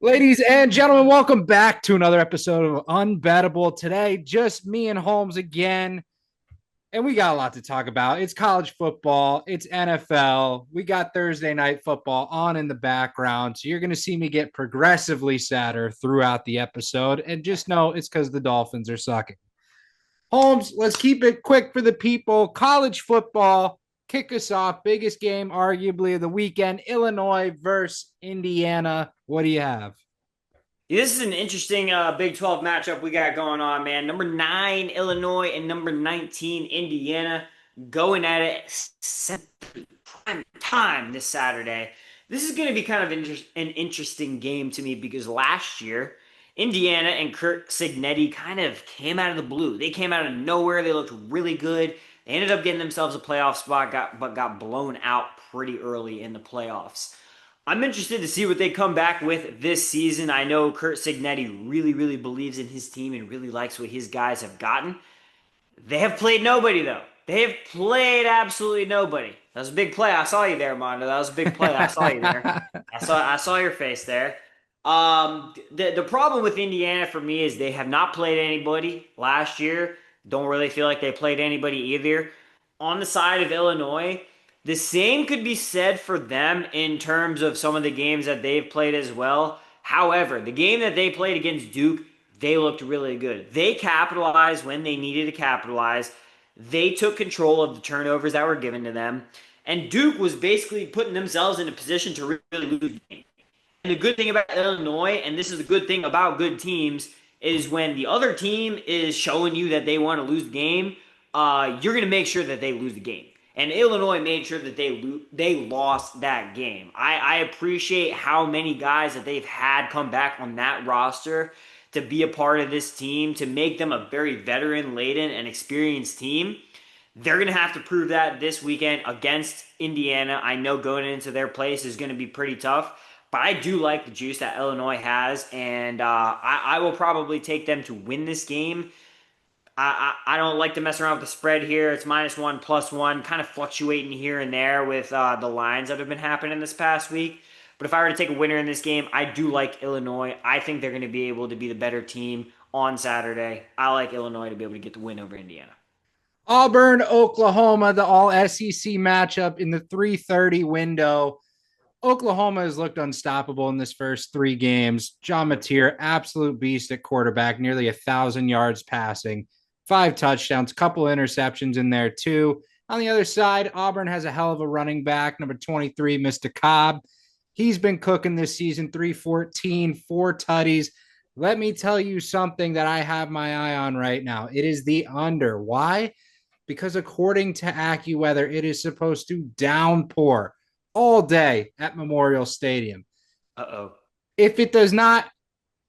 Ladies and gentlemen, welcome back to another episode of Unbettable. Today, just me and Holmes again, and we got a lot to talk about. It's college football, it's NFL. We got Thursday night football on in the background, so you're going to see me get progressively sadder throughout the episode, and just know it's because the Dolphins are sucking. Holmes, let's keep it quick for the people. College football, kick us off. Biggest game, arguably, of the weekend, Illinois versus Indiana. What do you have? This is an interesting Big 12 matchup we got going on, man. Number 9, Illinois, and number 19, Indiana, going at it prime time this Saturday. This is going to be kind of an interesting game to me because last year, Indiana and Kurt Signetti kind of came out of the blue. They came out of nowhere. They looked really good. They ended up getting themselves a playoff spot, but got blown out pretty early in the playoffs. I'm interested to see what they come back with this season. I know Kurt Signetti really, really believes in his team and really likes what his guys have gotten. They have played nobody, though. They have played absolutely nobody. That was a big play. I saw you there, Mondo. That was a big play. I saw you there. I saw your face there. The problem with Indiana for me is they have not played anybody last year. Don't really feel like they played anybody either. On the side of Illinois, the same could be said for them in terms of some of the games that they've played as well. However, the game that they played against Duke, they looked really good. They capitalized when they needed to capitalize. They took control of the turnovers that were given to them. And Duke was basically putting themselves in a position to really lose the game. And the good thing about Illinois, and this is the good thing about good teams, is when the other team is showing you that they want to lose the game, you're going to make sure that they lose the game. And Illinois made sure that they lost that game. I appreciate how many guys that they've had come back on that roster to be a part of this team, to make them a very veteran-laden and experienced team. They're going to have to prove that this weekend against Indiana. I know going into their place is going to be pretty tough, but I do like the juice that Illinois has, and I will probably take them to win this game. I don't like to mess around with the spread here. It's -1, +1, kind of fluctuating here and there with the lines that have been happening this past week. But if I were to take a winner in this game, I do like Illinois. I think they're going to be able to be the better team on Saturday. I like Illinois to be able to get the win over Indiana. Auburn, Oklahoma, the all SEC matchup in the 3:30 window. Oklahoma has looked unstoppable in this first three games. John Mateer, absolute beast at quarterback, nearly 1,000 yards passing, 5 touchdowns, couple interceptions in there too. On the other side, Auburn has a hell of a running back, number 23, Mr. Cobb. He's been cooking this season, 314, 4 tutties. Let me tell you something that I have my eye on right now. It is the under. Why? Because according to AccuWeather, it is supposed to downpour all day at Memorial Stadium. Uh-oh. If it does not,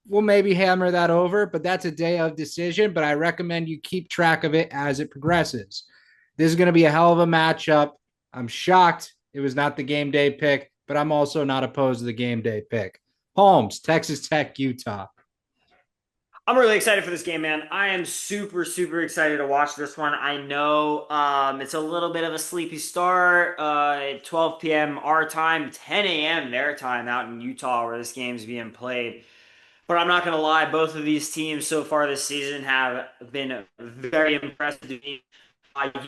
we'll maybe hammer that over, but that's a day of decision. But I recommend you keep track of it as it progresses. This is going to be a hell of a matchup. I'm shocked it was not the game day pick, but I'm also not opposed to the game day pick. Holmes, Texas Tech, Utah. I'm really excited for this game, man. I am super, super excited to watch this one. I know it's a little bit of a sleepy start. 12 p.m. our time, 10 a.m. their time out in Utah where this game's being played. But I'm not going to lie, both of these teams so far this season have been very impressive to me.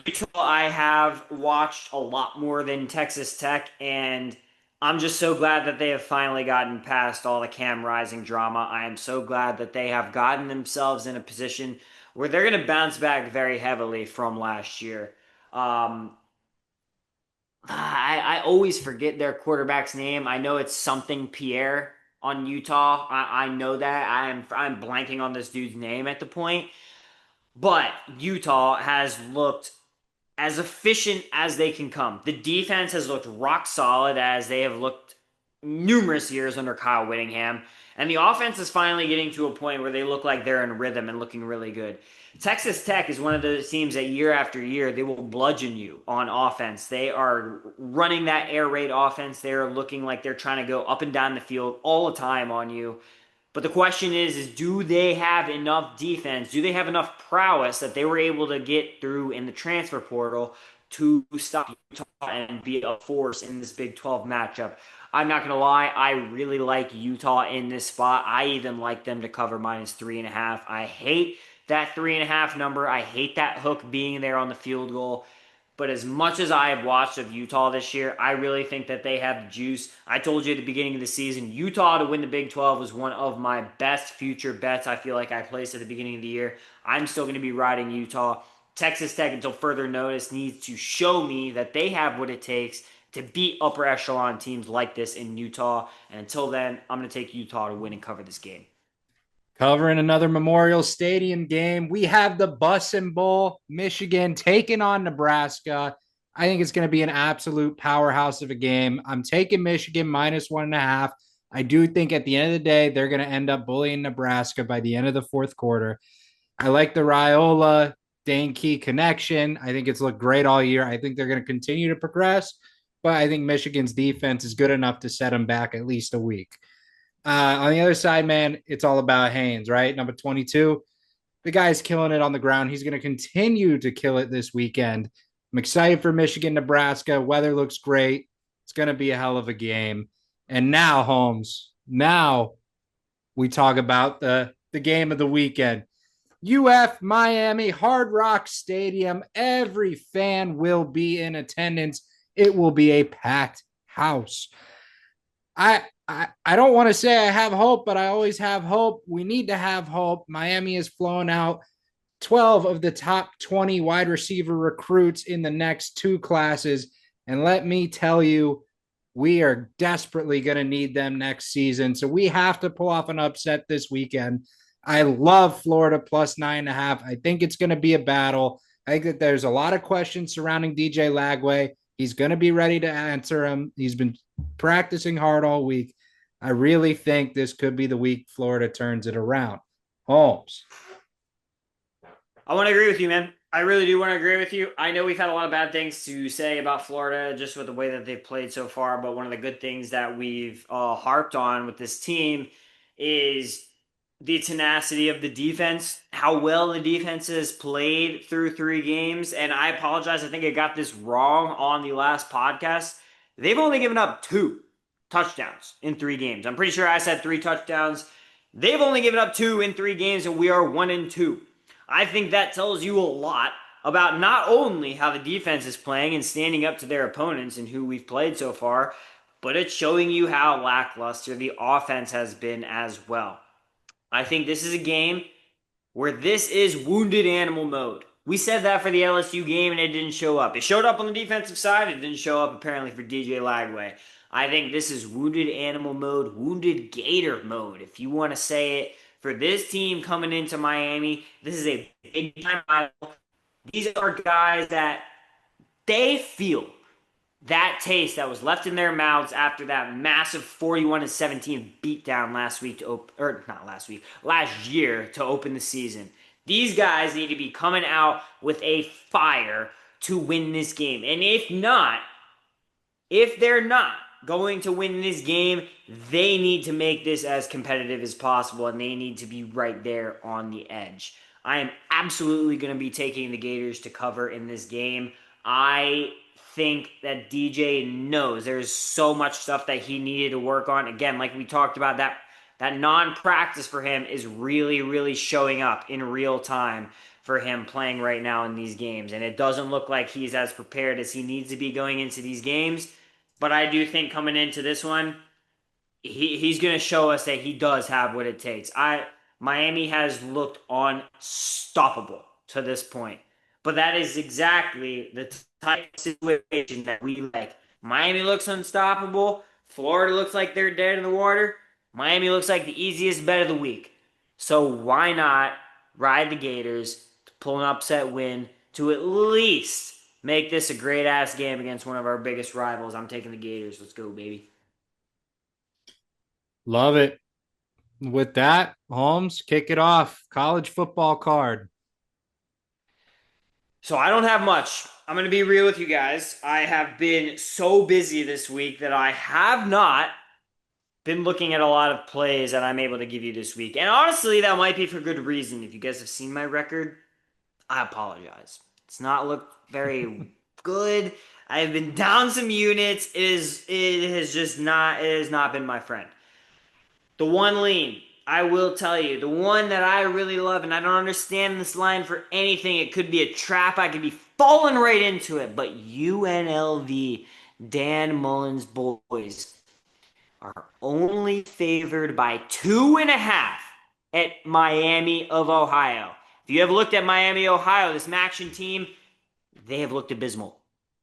Utah, I have watched a lot more than Texas Tech, and I'm just so glad that they have finally gotten past all the Cam Rising drama. I am so glad that they have gotten themselves in a position where they're going to bounce back very heavily from last year. Um, I always forget their quarterback's name. I know it's something Pierre on Utah. I know that. I'm blanking on this dude's name at the point. But Utah has looked as efficient as they can come. The defense has looked rock solid as they have looked numerous years under Kyle Whittingham. And the offense is finally getting to a point where they look like they're in rhythm and looking really good. Texas Tech is one of those teams that year after year, they will bludgeon you on offense. They are running that air raid offense. They're looking like they're trying to go up and down the field all the time on you. But the question is do they have enough defense? Do they have enough prowess that they were able to get through in the transfer portal to stop Utah and be a force in this Big 12 matchup? I'm not going to lie. I really like Utah in this spot. I even like them to cover -3.5. I hate that 3.5 number. I hate that hook being there on the field goal. But as much as I have watched of Utah this year, I really think that they have the juice. I told you at the beginning of the season, Utah to win the Big 12 was one of my best future bets I feel like I placed at the beginning of the year. I'm still going to be riding Utah. Texas Tech, until further notice, needs to show me that they have what it takes to beat upper echelon teams like this in Utah. And until then, I'm going to take Utah to win and cover this game. Covering another Memorial Stadium game, we have the Bussin' Bowl, Michigan taking on Nebraska. I think it's going to be an absolute powerhouse of a game. I'm taking Michigan -1.5. I do think at the end of the day, they're going to end up bullying Nebraska by the end of the fourth quarter. I like the Raiola Dane Key connection. I think it's looked great all year. I think they're going to continue to progress, but I think Michigan's defense is good enough to set them back at least a week. On the other side, man, it's all about Haynes, right? Number 22. The guy's killing it on the ground. He's going to continue to kill it this weekend. I'm excited for Michigan, Nebraska. Weather looks great. It's going to be a hell of a game. And now, Holmes, now we talk about the game of the weekend. UF Miami Hard Rock Stadium. Every fan will be in attendance. It will be a packed house. I don't want to say I have hope, but I always have hope. We need to have hope. Miami has flown out 12 of the top 20 wide receiver recruits in the next two classes. And let me tell you, we are desperately going to need them next season. So we have to pull off an upset this weekend. I love Florida +9.5. I think it's going to be a battle. I think that there's a lot of questions surrounding DJ Lagway. He's going to be ready to answer them. He's been practicing hard all week. I really think this could be the week Florida turns it around. Holmes. I want to agree with you, man. I really do want to agree with you. I know we've had a lot of bad things to say about Florida just with the way that they've played so far, but one of the good things that we've harped on with this team is the tenacity of the defense, how well the defense has played through 3 games. And I apologize. I think I got this wrong on the last podcast. They've only given up 2 touchdowns in 3 games. I'm pretty sure I said 3 touchdowns. They've only given up 2 in 3 games, and we are 1-2. I think that tells you a lot about not only how the defense is playing and standing up to their opponents and who we've played so far, but it's showing you how lackluster the offense has been as well. I think this is a game where this is wounded animal mode. We said that for the LSU game and it didn't show up. It showed up on the defensive side. It didn't show up apparently for DJ Lagway. I think this is wounded animal mode, wounded Gator mode, if you want to say it. For this team coming into Miami, this is a big time rival. These are guys that they feel that taste that was left in their mouths after that massive 41-17 beatdown last week to open, or not last week, last year to open the season. These guys need to be coming out with a fire to win this game. And if they're not going to win this game, they need to make this as competitive as possible and they need to be right there on the edge. I am absolutely going to be taking the Gators to cover in this game. I think that DJ knows there's so much stuff that he needed to work on. Again, like we talked about, that non-practice for him is really, really showing up in real time for him playing right now in these games. And it doesn't look like he's as prepared as he needs to be going into these games. But I do think coming into this one, he's going to show us that he does have what it takes. Miami has looked unstoppable to this point. But that is exactly the type of situation that we like. Miami looks unstoppable. Florida looks like they're dead in the water. Miami looks like the easiest bet of the week. So why not ride the Gators to pull an upset win to at least make this a great-ass game against one of our biggest rivals? I'm taking the Gators. Let's go, baby. Love it. With that, Holmes, kick it off. College football card. So I don't have much. I'm going to be real with you guys. I have been so busy this week that I have not been looking at a lot of plays that I'm able to give you this week. And honestly, that might be for good reason. If you guys have seen my record, I apologize. It's not looked very good. I've been down some units. It has not been my friend. The one lean, I will tell you, the one that I really love, and I don't understand this line for anything. It could be a trap. I could be falling right into it. But UNLV, Dan Mullen's boys, are only favored by 2.5 at Miami of Ohio. If you have looked at Miami, Ohio, this Maction team, they have looked abysmal.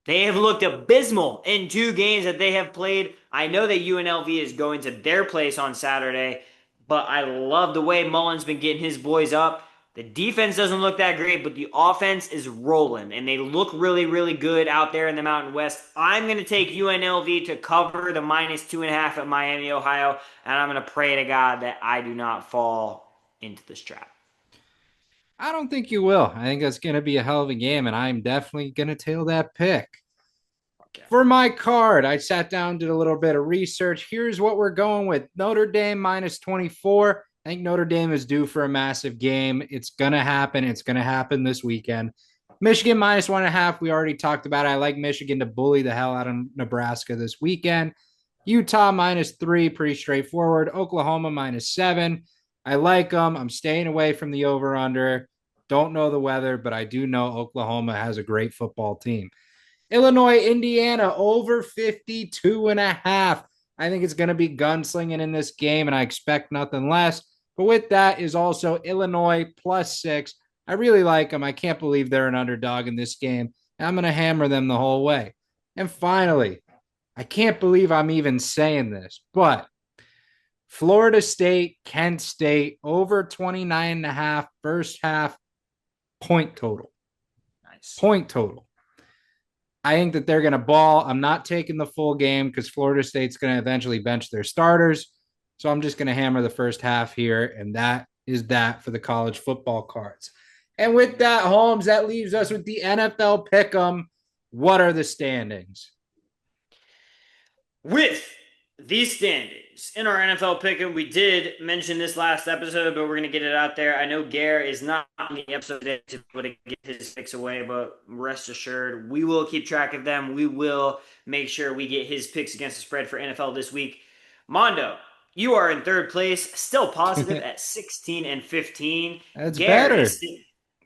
They have looked abysmal in 2 games that they have played. I know that UNLV is going to their place on Saturday, but I love the way Mullen's been getting his boys up. The defense doesn't look that great, but the offense is rolling, and they look really, really good out there in the Mountain West. I'm going to take UNLV to cover the -2.5 at Miami, Ohio, and I'm going to pray to God that I do not fall into this trap. I don't think you will. I think that's going to be a hell of a game, and I'm definitely going to tail that pick. Okay. For my card, I sat down, did a little bit of research. Here's what we're going with Notre Dame -24. I think Notre Dame is due for a massive game. It's going to happen. It's going to happen this weekend. Michigan -1.5. We already talked about it. I like Michigan to bully the hell out of Nebraska this weekend. Utah -3, pretty straightforward. Oklahoma -7. I like them. I'm staying away from the over under. Don't know the weather, but I do know Oklahoma has a great football team. Illinois, Indiana over 52.5. I think it's going to be gunslinging in this game, and I expect nothing less. But with that is also Illinois +6. I really like them. I can't believe they're an underdog in this game. And I'm going to hammer them the whole way. And finally, I can't believe I'm even saying this, but Florida State, Kent State over 29.5 first half point total. Nice. Point total. I think that they're going to ball. I'm not taking the full game because Florida State's going to eventually bench their starters. So I'm just going to hammer the first half here. And that is that for the college football cards. And with that, Holmes, that leaves us with the NFL pick'em. What are the standings? With these standings in our NFL pick'em, we did mention this last episode, but we're going to get it out there. I know Gare is not on the episode today to be able to get his picks away, but rest assured, we will keep track of them. We will make sure we get his picks against the spread for NFL this week. Mondo, you are in third place, still positive at 16 and 15. That's Gare better. is.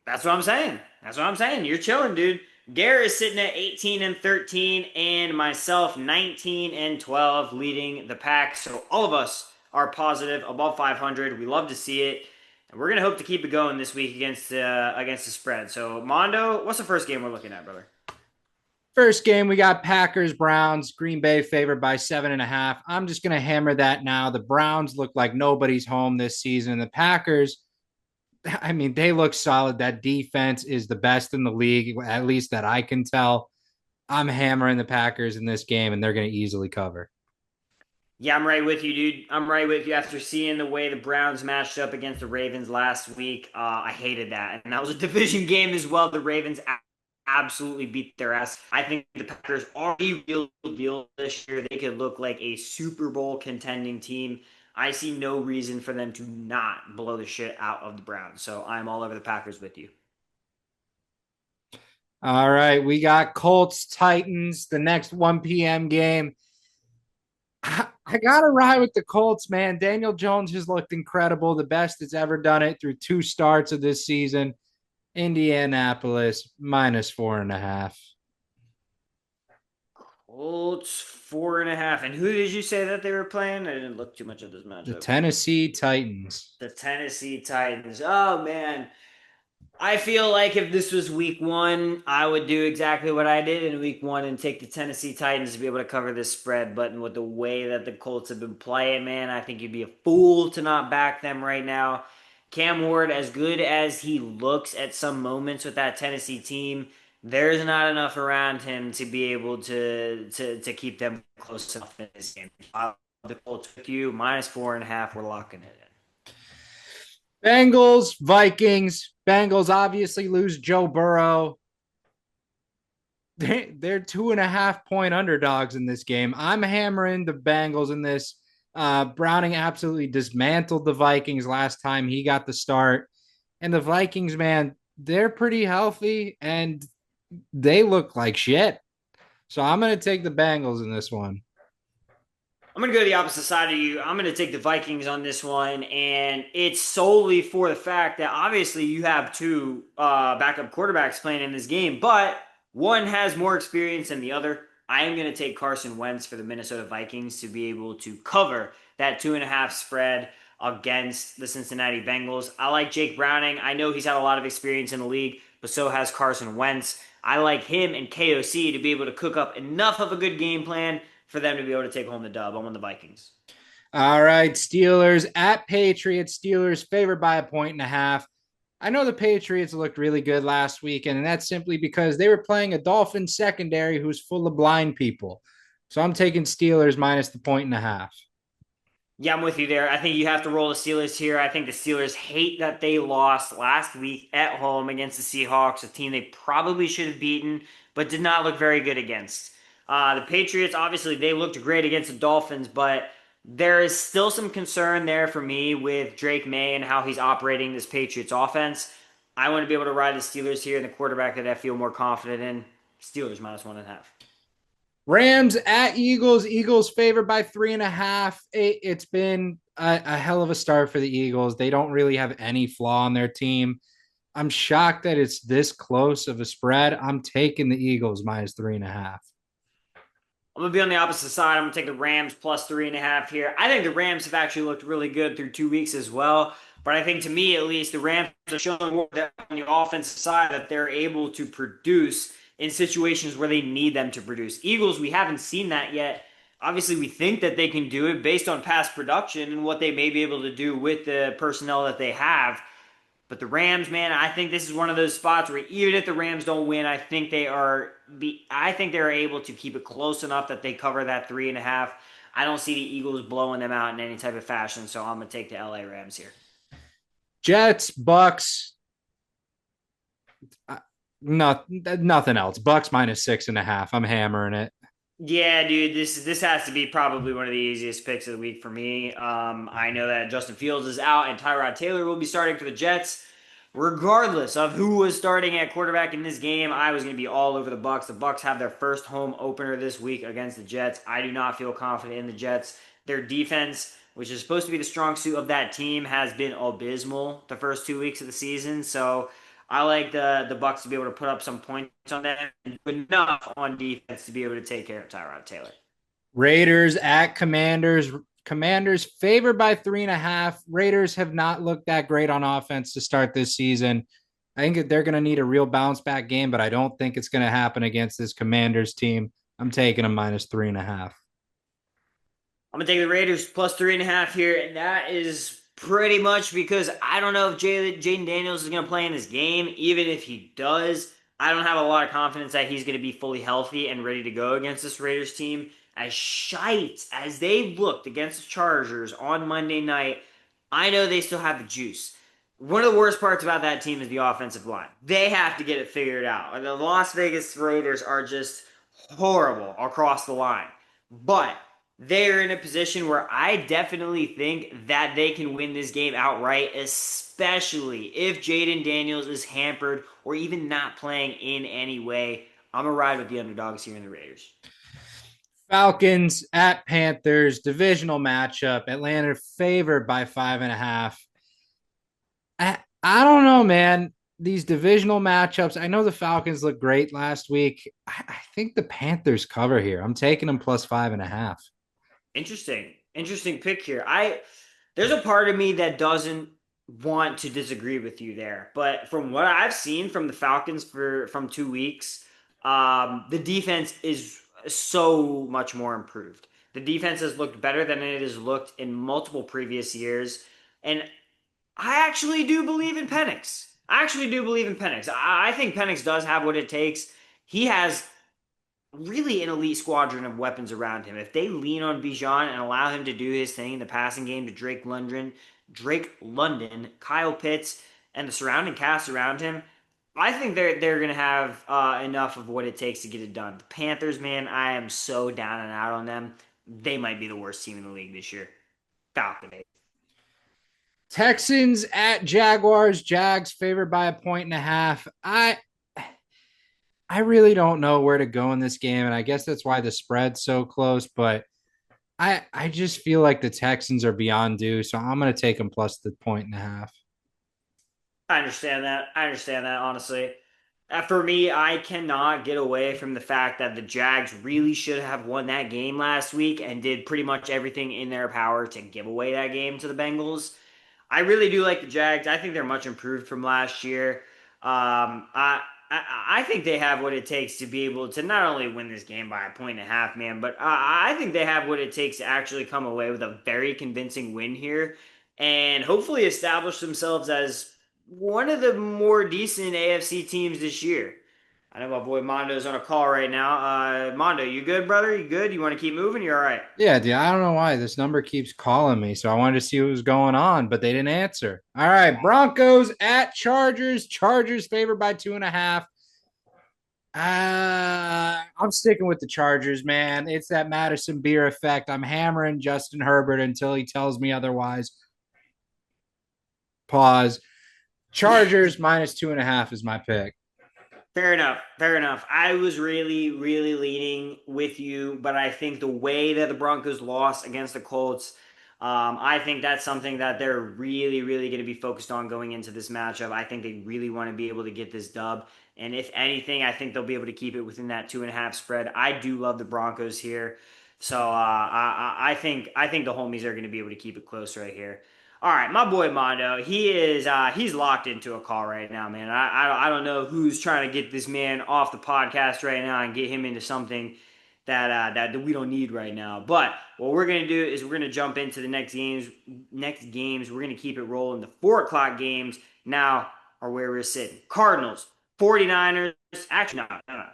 That's what I'm saying. That's what I'm saying. You're chilling, dude. Garrett is sitting at 18 and 13, and myself 19 and 12, leading the pack. So all of us are positive, above 500. We love to see it, and we're gonna hope to keep it going this week against the spread. So Mondo, what's the first game we're looking at, brother? First game, we got Packers, Browns, Green Bay favored by 7.5. I'm just going to hammer that now. The Browns look like nobody's home this season. The Packers, I mean, they look solid. That defense is the best in the league, at least that I can tell. I'm hammering the Packers in this game, and they're going to easily cover. Yeah, I'm right with you, dude. I'm right with you. After seeing the way the Browns matched up against the Ravens last week, I hated that, and that was a division game as well. The Ravens absolutely beat their ass. I think the Packers are a real deal this year. They could look like a Super Bowl contending team. I see no reason for them to not blow the shit out of the Browns. So I'm all over the Packers with you. All right, we got Colts, Titans, the next 1 p.m. game. I got to ride with the Colts, man. Daniel Jones has looked incredible, the best it's ever done it through 2 starts of this season. Indianapolis -4.5. Colts 4.5. And who did you say that they were playing? I didn't look too much at this The matchup. Tennessee Titans. The Tennessee Titans. Oh man, I feel like if this was week one, I would do exactly what I did in week one and take the Tennessee Titans to be able to cover this spread. But with the way that the Colts have been playing, man, I think you'd be a fool to not back them right now. Cam Ward, as good as he looks at some moments with that Tennessee team, there's not enough around him to be able to keep them close enough in this game. The Colts with you, -4.5, we're locking it in. Bengals, Vikings. Bengals obviously lose Joe Burrow. They're 2.5 point underdogs in this game. I'm hammering the Bengals in this. Browning absolutely dismantled the Vikings last time he got the start. And the Vikings, man, they're pretty healthy and they look like shit. So I'm going to take the Bengals in this one. I'm going to go to the opposite side of you. I'm going to take the Vikings on this one, and it's solely for the fact that obviously you have two backup quarterbacks playing in this game, but one has more experience than the other. I am going to take Carson Wentz for the Minnesota Vikings to be able to cover that 2.5 spread against the Cincinnati Bengals. I like Jake Browning. I know he's had a lot of experience in the league, but so has Carson Wentz. I like him and KOC to be able to cook up enough of a good game plan for them to be able to take home the dub. I'm on the Vikings. All right, Steelers at Patriots. Steelers favored by a point and a half. I know the Patriots looked really good last weekend, and that's simply because they were playing a Dolphins secondary who's full of blind people. So I'm taking Steelers minus the point and a half. Yeah, I'm with you there. I think you have to roll the Steelers here. I think the Steelers hate that they lost last week at home against the Seahawks, a team they probably should have beaten, but did not look very good against. The Patriots, obviously, they looked great against the Dolphins, but there is still some concern there for me with Drake May and how he's operating this Patriots offense. I want to be able to ride the Steelers here and the quarterback that I feel more confident in. Steelers minus 1.5. Rams at Eagles. Eagles favored by 3.5. It's been a hell of a start for the Eagles. They don't really have any flaw on their team. I'm shocked that it's this close of a spread. I'm taking the Eagles minus 3.5. I'm gonna be on the opposite side. I'm gonna take the Rams plus 3.5 here. I think the Rams have actually looked really good through 2 weeks as well. But I think to me at least, the Rams are showing more that on the offensive side that they're able to produce in situations where they need them to produce. Eagles, we haven't seen that yet. Obviously, we think that they can do it based on past production and what they may be able to do with the personnel that they have. But the Rams, man, I think this is one of those spots where even if the Rams don't win, I think they're able to keep it close enough that they cover that 3.5. I don't see the Eagles blowing them out in any type of fashion, so I'm gonna take the LA Rams here. Jets, Bucks. Nothing else. Bucks minus 6.5. I'm hammering it. Yeah, dude, this has to be probably one of the easiest picks of the week for me. I know that Justin Fields is out and Tyrod Taylor will be starting for the Jets. Regardless of who was starting at quarterback in this game, I was going to be all over the Bucks. The Bucks have their first home opener this week against the Jets. I do not feel confident in the Jets. Their defense, which is supposed to be the strong suit of that team, has been abysmal the first 2 weeks of the season. So I like the Bucks to be able to put up some points on them and do enough on defense to be able to take care of Tyrod Taylor. Raiders at Commanders. Commanders favored by 3.5. Raiders have not looked that great on offense to start this season. I think they're going to need a real bounce back game, but I don't think it's going to happen against this Commanders team. I'm taking them minus 3.5. I'm gonna take the Raiders plus 3.5 here, and that is pretty much because I don't know if Jaden Daniels is gonna play in this game. Even if he does, I don't have a lot of confidence that he's gonna be fully healthy and ready to go against this Raiders team. As shite as they looked against the Chargers on Monday night, I know they still have the juice. One of the worst parts about that team is the offensive line. They have to get it figured out. The Las Vegas Raiders are just horrible across the line. But they're in a position where I definitely think that they can win this game outright, especially if Jaden Daniels is hampered or even not playing in any way. I'm going to ride with the underdogs here in the Raiders. Falcons at Panthers, divisional matchup. Atlanta favored by 5.5. I don't know, man. These divisional matchups. I know the Falcons looked great last week. I think the Panthers cover here. I'm taking them plus 5.5. Interesting pick here. There's a part of me that doesn't want to disagree with you there, but from what I've seen from the Falcons from 2 weeks, the defense is so much more improved. The defense has looked better than it has looked in multiple previous years, and I actually do believe in Penix. I actually do believe in Penix. I think Penix does have what it takes. He has really an elite squadron of weapons around him. If they lean on Bijan and allow him to do his thing in the passing game to Drake London, Kyle Pitts, and the surrounding cast around him, I think they're gonna have enough of what it takes to get it done. The Panthers, man, I am so down and out on them. They might be the worst team in the league this year. Falcon. Texans at Jaguars. Jags favored by a point and a half. I really don't know where to go in this game, and I guess that's why the spread's so close. But I just feel like the Texans are beyond due, so I'm going to take them plus the point and a half. I understand that. I understand that, honestly. For me, I cannot get away from the fact that the Jags really should have won that game last week and did pretty much everything in their power to give away that game to the Bengals. I really do like the Jags. I think they're much improved from last year. I think they have what it takes to be able to not only win this game by a point and a half, man, but I think they have what it takes to actually come away with a very convincing win here and hopefully establish themselves as one of the more decent AFC teams this year. I know my boy Mondo's on a call right now. Mondo, you good, brother? You good? You want to keep moving? You all right? Yeah, dude, I don't know why this number keeps calling me, so I wanted to see what was going on, but they didn't answer. All right, Broncos at Chargers. Chargers favored by 2.5. I'm sticking with the Chargers, man. It's that Madison Beer effect. I'm hammering Justin Herbert until he tells me otherwise. Pause. Chargers minus 2.5 is my pick. Fair enough. Fair enough. I was really, really leaning with you, but I think the way that the Broncos lost against the Colts, I think that's something that they're really, really going to be focused on going into this matchup. I think they really want to be able to get this dub. And if anything, I think they'll be able to keep it within that 2.5 spread. I do love the Broncos here. So I think the homies are going to be able to keep it close right here. All right, my boy Mondo, he's locked into a call right now, man. I don't know who's trying to get this man off the podcast right now and get him into something that we don't need right now. But what we're gonna do is we're gonna jump into the next games. Next games, we're gonna keep it rolling. The 4 o'clock games now are where we're sitting. Cardinals, 49ers. Actually,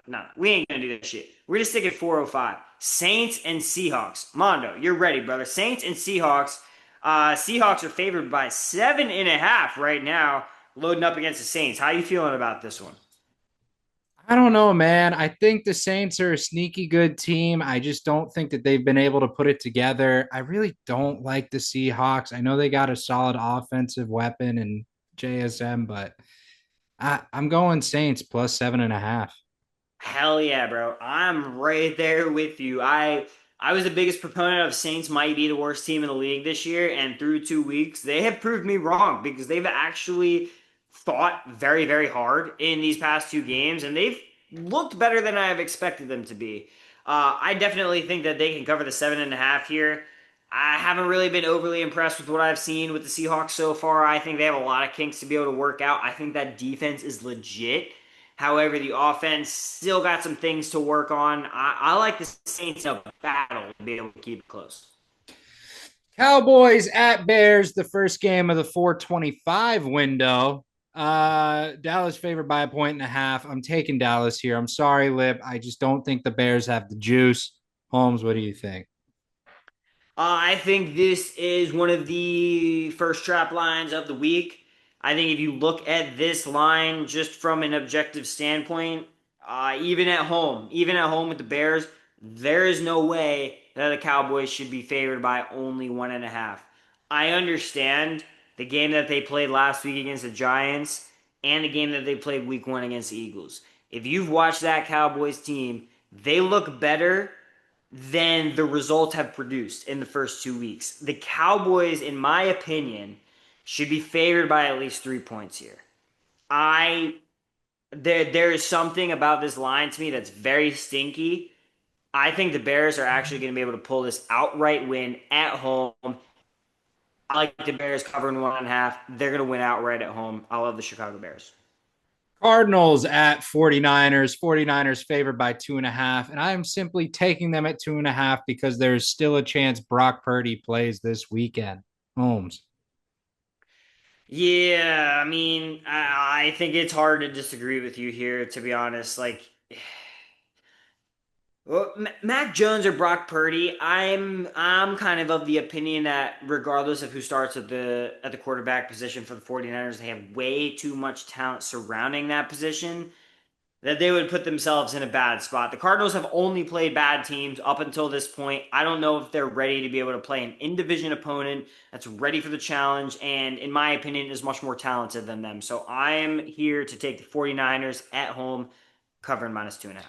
no. We ain't gonna do that shit. We're gonna stick at 4:05. Saints and Seahawks. Mondo, you're ready, brother. Saints and Seahawks. Seahawks are favored by 7.5 right now, loading up against the Saints. How you feeling about this one? I don't know, man. I think the Saints are a sneaky good team. I just don't think that they've been able to put it together. I really don't like the Seahawks. I know they got a solid offensive weapon and JSM, but I'm going Saints plus 7.5. Hell yeah, bro. I'm right there with you. I was the biggest proponent of Saints might be the worst team in the league this year, and through 2 weeks, they have proved me wrong because they've actually fought very, very hard in these past 2 games, and they've looked better than I have expected them to be. I definitely think that they can cover the 7.5 here. I haven't really been overly impressed with what I've seen with the Seahawks so far. I think they have a lot of kinks to be able to work out. I think that defense is legit. However, the offense still got some things to work on. I like the Saints in a battle to be able to keep it close. Cowboys at Bears, the first game of the 425 window. Dallas favored by 1.5. I'm taking Dallas here. I'm sorry, Lip. I just don't think the Bears have the juice. Holmes, what do you think? I think this is one of the first trap lines of the week. I think if you look at this line just from an objective standpoint, even at home with the Bears, there is no way that the Cowboys should be favored by only 1.5. I understand the game that they played last week against the Giants and the game that they played week 1 against the Eagles. If you've watched that Cowboys team, they look better than the results have produced in the first 2 weeks. The Cowboys, in my opinion, should be favored by at least 3 points here. I there is something about this line to me that's very stinky. I think the Bears are actually going to be able to pull this outright win at home. I like the Bears covering 1.5. They're going to win outright at home. I love the Chicago Bears. Cardinals at 49ers. 49ers favored by 2.5. And I am simply taking them at 2.5 because there's still a chance Brock Purdy plays this weekend. Holmes. Yeah, I mean, I think it's hard to disagree with you here, to be honest. Like, well, Mac Jones or Brock Purdy, I'm kind of the opinion that regardless of who starts at the quarterback position for the 49ers, they have way too much talent surrounding that position that they would put themselves in a bad spot. The Cardinals have only played bad teams up until this point. I don't know if they're ready to be able to play an in-division opponent that's ready for the challenge and in my opinion is much more talented than them. So I am here to take the 49ers at home covering -2.5.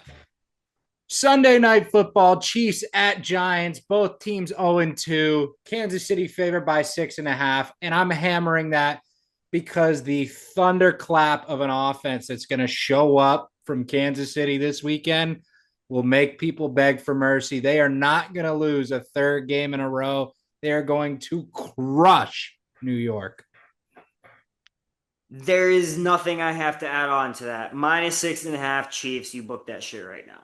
Sunday night football, Chiefs at Giants, both teams 0-2. Kansas City favored by 6.5. And I'm hammering that because the thunderclap of an offense that's going to show up from Kansas City this weekend will make people beg for mercy. They are not going to lose a third game in a row. They are going to crush New York. There is nothing I have to add on to that. -6.5 Chiefs. You book that shit right now.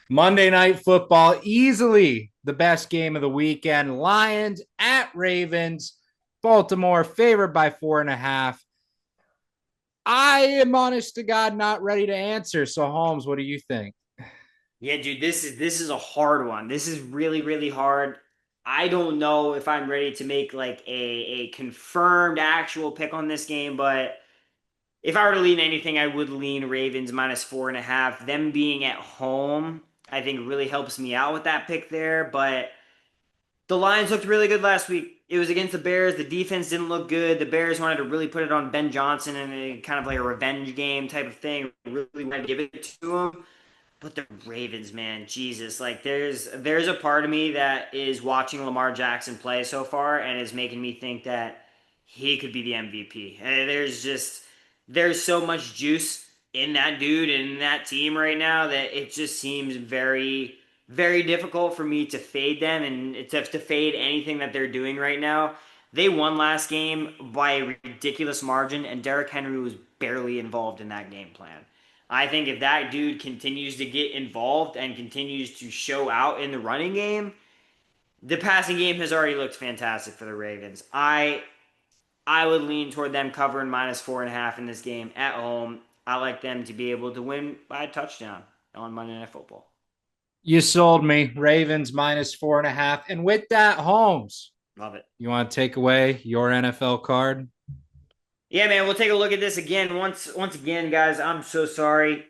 Monday night football, easily the best game of the weekend. Lions at Ravens. Baltimore favored by 4.5. I am honest to God not ready to answer. So Holmes, what do you think? Yeah, dude, this is a hard one. This is really, really hard. I don't know if I'm ready to make like a confirmed actual pick on this game, but if I were to lean anything, I would lean Ravens -4.5. Them being at home, I think really helps me out with that pick there. But the Lions looked really good last week. It was against the Bears. The defense didn't look good. The Bears wanted to really put it on Ben Johnson and kind of like a revenge game type of thing. Really wanted to give it to him. But the Ravens, man, Jesus, like there's a part of me that is watching Lamar Jackson play so far and is making me think that he could be the MVP. And there's so much juice in that dude and in that team right now that it just seems very very difficult for me to fade them and to fade anything that they're doing right now. They won last game by a ridiculous margin, and Derrick Henry was barely involved in that game plan. I think if that dude continues to get involved and continues to show out in the running game, the passing game has already looked fantastic for the Ravens. I would lean toward them covering -4.5 in this game at home. I like them to be able to win by a touchdown on Monday Night Football. You sold me. Ravens -4.5. And with that, Holmes, Love it. you want to take away your NFL card? Yeah, man, we'll take a look at this again. Once again, guys, I'm so sorry.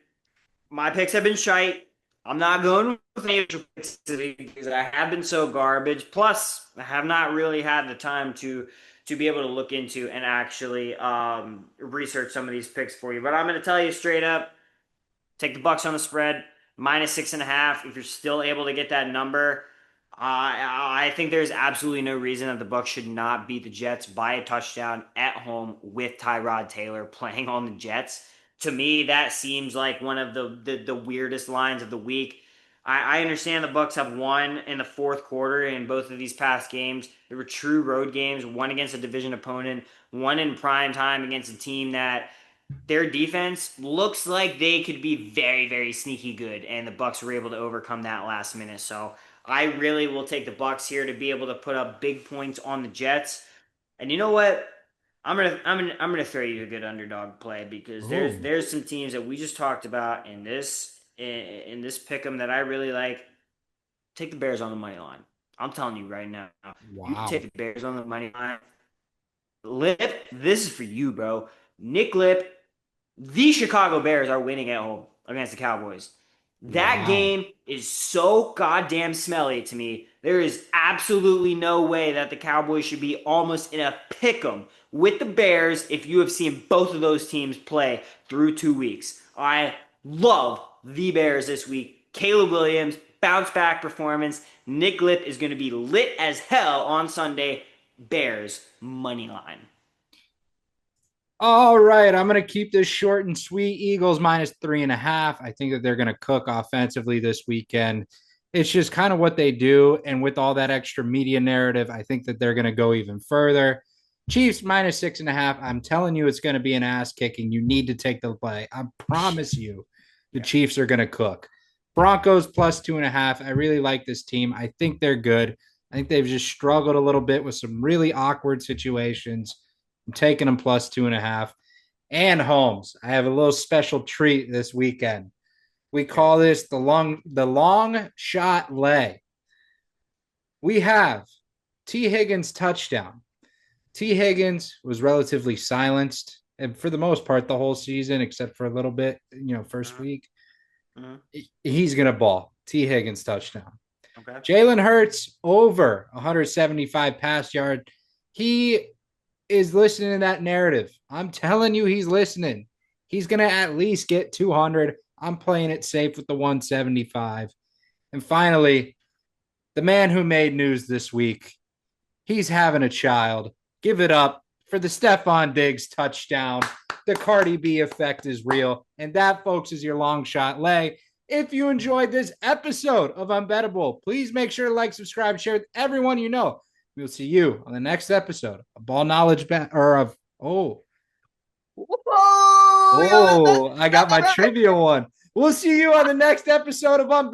My picks have been shite. I'm not going with any picks today because I have been so garbage. Plus, I have not really had the time to be able to look into and actually research some of these picks for you. But I'm going to tell you straight up: take the Bucks on the spread, -6.5. If you're still able to get that number, I think there's absolutely no reason that the Bucks should not beat the Jets by a touchdown at home with Tyrod Taylor playing on the Jets. To me, that seems like one of the weirdest lines of the week. I understand the Bucks have won in the fourth quarter in both of these past games. They were true road games, one against a division opponent, one in prime time against a team that their defense looks like they could be very, very sneaky good, and the Bucks were able to overcome that last minute. So I really will take the Bucks here to be able to put up big points on the Jets. And you know what? I'm gonna throw you a good underdog play because there's Oh, there's some teams that we just talked about in this pick'em that I really like. Take the Bears on the money line. I'm telling you right now, you take wow. the Bears on the money line. Lip, this is for you, bro. Nick Lip, the Chicago Bears are winning at home against the Cowboys. That Wow. game is so goddamn smelly to me. There is absolutely no way that the Cowboys should be almost in a pick 'em with the Bears if you have seen both of those teams play through 2 weeks. I love the Bears this week. Caleb Williams, bounce back performance. Nick Lip is going to be lit as hell on Sunday. Bears, money line. All right, I'm going to keep this short and sweet. Eagles -3.5. I think that they're going to cook offensively this weekend. It's just kind of what they do. And with all that extra media narrative, I think that they're going to go even further. Chiefs -6.5. I'm telling you, it's going to be an ass kicking. You need to take the play. I promise you, the Yeah. Chiefs are going to cook. Broncos +2.5. I really like this team. I think they're good. I think they've just struggled a little bit with some really awkward situations. I'm taking them +2.5. And Holmes, I have a little special treat this weekend. We Okay. call this the long shot lay. We have T. Higgins touchdown. T. Higgins was relatively silenced, and for the most part, the whole season, except for a little bit, first Uh-huh. week. Uh-huh. He's gonna ball. T. Higgins touchdown. Okay. Jalen Hurts over 175 pass yard. He is listening to that narrative. I'm telling you, he's listening. He's going to at least get 200, I'm playing it safe with the 175. And finally, the man who made news this week, he's having a child. Give it up for the Stephon Diggs touchdown. The Cardi B effect is real. And that, folks, is your long shot lay. If you enjoyed this episode of Unbettable, please make sure to like, subscribe, share with everyone you know. We'll see you on the next episode of Ball Knowledge or of Oh, I got my trivia one. We'll see you on the next episode of Unbettable.